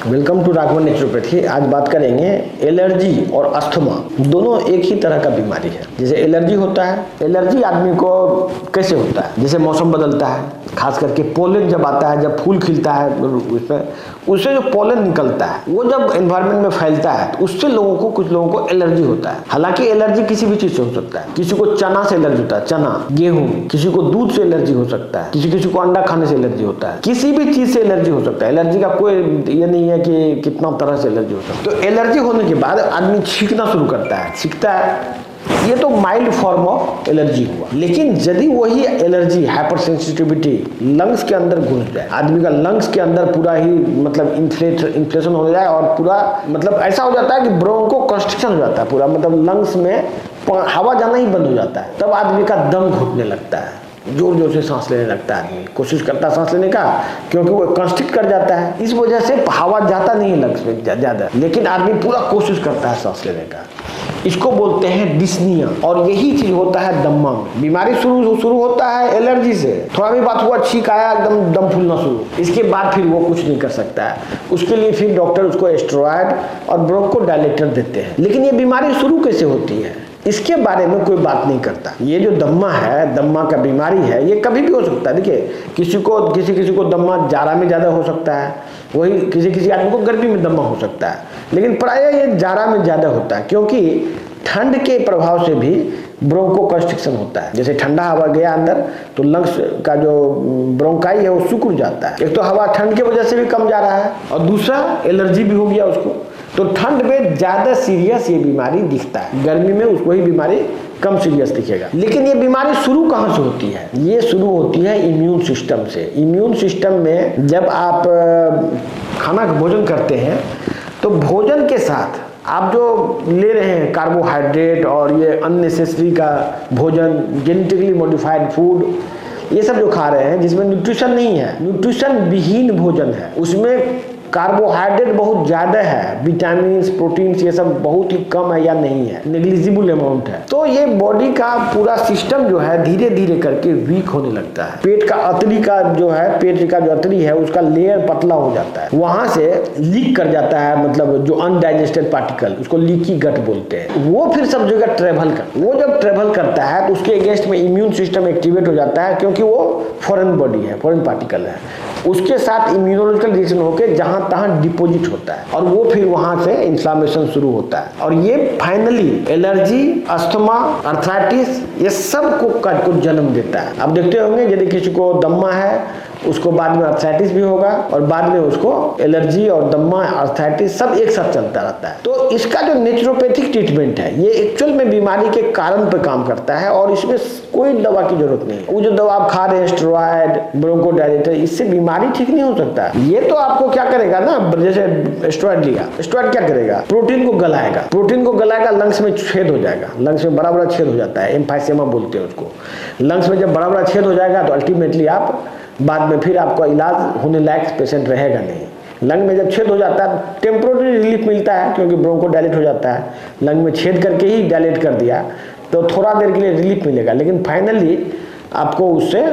Welcome to Raghavan naturopathy. आज बात करेंगे एलर्जी और अस्थमा दोनों एक ही तरह का बीमारी है। जैसे एलर्जी होता है, एलर्जी आदमी को कैसे होता है, जैसे मौसम बदलता है, खास करके पोलन जब आता है, जब फूल खिलता है उससे जो पोलन निकलता है वो जब एनवायरनमेंट में फैलता है तो उससे कुछ लोगों को एलर्जी होता है। हालांकि एलर्जी किसी भी चीज से हो सकता है। किसी को चना से एलर्जी होता है, चना, गेहूं, किसी को दूध से एलर्जी हो सकता है, किसी को अंडा खाने से एलर्जी होता है, किसी भी चीज से एलर्जी हो सकता है। एलर्जी का कोई ये नहीं है कि कितना तरह से एलर्जी हो सकता है। तो एलर्जी होने के बाद आदमी छींकना शुरू करता है, छींकता है, ये तो माइल्ड फॉर्म ऑफ एलर्जी हुआ। लेकिन यदि वही एलर्जी हाइपर सेंसिटिविटी लंग्स के अंदर घुस जाए, आदमी का लंग्स के अंदर पूरा ही मतलब इन्फ्लेशन हो जाए और पूरा मतलब ऐसा हो जाता है कि ब्रोंको कंस्ट्रिक्शन हो जाता है पूरा, मतलब लंग्स में हवा जाना ही बंद हो जाता है। तब आदमी का दम घुटने लगता है, जोर जोर से सांस लेने लगता है, आदमी कोशिश करता है सांस लेने का, क्योंकि वो कंस्ट्रिक्ट कर जाता है। इस वजह से हवा जाता नहीं है लंग्स में ज्यादा, लेकिन आदमी पूरा कोशिश करता है सांस लेने का। इसको बोलते हैं डिस्निया। और यही चीज होता है दम्मा में। बीमारी शुरू होता है एलर्जी से, थोड़ा भी बात हुआ, छींक आया, एकदम दम फूलना शुरू, इसके बाद फिर वो कुछ नहीं कर सकता है। उसके लिए फिर डॉक्टर उसको स्टेरॉयड और ब्रोंकोडायलेटर देते हैं। लेकिन ये बीमारी शुरू कैसे होती है इसके बारे में कोई बात नहीं करता। ये जो दम्मा है, दम्मा का बीमारी है, ये कभी भी हो सकता है। देखिए किसी को दम्मा जाड़ा में ज्यादा हो सकता है, वही किसी आदमी को गर्मी में दम्मा हो सकता है, लेकिन प्रायः ये जाड़ा में ज्यादा होता है, क्योंकि ठंड के प्रभाव से भी ब्रोंको कंस्ट्रिक्शन होता है। जैसे ठंडा हवा गया अंदर तो लंग्स का जो ब्रोंकाई है वो सिकुड़ जाता है। एक तो हवा ठंड की वजह से भी कम जा रहा है और दूसरा एलर्जी भी हो गया उसको, तो ठंड में ज्यादा सीरियस ये बीमारी दिखता है, गर्मी में उसको ही बीमारी कम सीरियस दिखेगा। लेकिन ये बीमारी शुरू कहाँ से होती है? ये शुरू होती है इम्यून सिस्टम से। इम्यून सिस्टम में जब आप खाना का भोजन करते हैं तो भोजन के साथ आप जो ले रहे हैं कार्बोहाइड्रेट और ये अननेसेसरी का भोजन, जेनेटिकली मॉडिफाइड फूड, ये सब जो खा रहे हैं जिसमें न्यूट्रिशन नहीं है, न्यूट्रिशन विहीन भोजन है, उसमें कार्बोहाइड्रेट बहुत ज्यादा है, विटामिन, प्रोटीन्स ये सब बहुत ही कम है या नहीं है, नेग्लिजिबल अमाउंट है। तो ये बॉडी का पूरा सिस्टम जो है धीरे धीरे करके वीक होने लगता है। पेट का अतरी का जो है, पेट का जो अतरी है उसका लेयर पतला हो जाता है, वहां से लीक कर जाता है, मतलब जो अनडाइजेस्टेड पार्टिकल, उसको लीकी गट बोलते हैं। वो फिर सब जगह वो जब ट्रेवल करता है तो उसके अगेंस्ट में इम्यून सिस्टम एक्टिवेट हो जाता है, क्योंकि वो फॉरेन बॉडी है, फॉरेन पार्टिकल है, उसके साथ इम्यूनोलॉजिकल रिएक्शन होकर जहां तहां डिपोजिट होता है और वो फिर वहां से इन्फ्लामेशन शुरू होता है। और ये फाइनली एलर्जी, अस्थमा, अर्थराइटिस, ये सब को जन्म देता है। आप देखते होंगे यदि किसी को दम्मा है उसको बाद में अर्थराइटिस भी होगा और बाद में उसको एलर्जी और दम्मा, अर्थराइटिस सब एक साथ चलता रहता है। तो इसका जो नेचुरोपैथिक ट्रीटमेंट है ये एक्चुअल में बीमारी के कारण पे काम करता है और इसमें कोई दवा की जरूरत नहीं है। वो जो दवा आप खा रहे हैं, स्टेरॉयड, ब्रोंकोडायलेटर, इससे बीमारी ठीक नहीं हो सकता। ये तो आपको क्या करेगा ना, जैसे स्टेरॉयड लिया, स्टेरॉयड क्या करेगा, प्रोटीन को गलाएगा, लंग्स में छेद हो जाएगा, लंग्स में बड़ा छेद हो जाता है, एम्फाइसेमा बोलते हैं उसको। लंग्स में जब बड़ा छेद हो जाएगा तो अल्टीमेटली आप बाद में फिर आपका इलाज होने लायक पेशेंट रहेगा नहीं। लंग में जब छेद हो जाता है टेम्पोररी रिलीफ मिलता है, क्योंकि ब्रोंको डायलेट हो जाता है, लंग में छेद करके ही डायलेट कर दिया तो थोड़ा देर के लिए रिलीफ मिलेगा, लेकिन फाइनली आपको उससे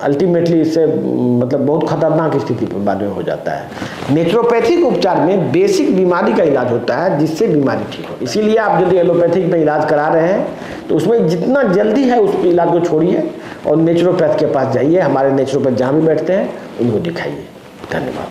अल्टीमेटली इससे मतलब बहुत खतरनाक स्थिति पर बाद में हो जाता है। नेचुरोपैथिक उपचार में बेसिक बीमारी का इलाज होता है जिससे बीमारी ठीक हो। इसीलिए आप यदि एलोपैथिक में इलाज करा रहे हैं तो उसमें जितना जल्दी है उस इलाज को छोड़िए और नेचुरोपैथ के पास जाइए। हमारे नेचुरोपैथ जहाँ भी बैठते हैं उनको दिखाइए। धन्यवाद।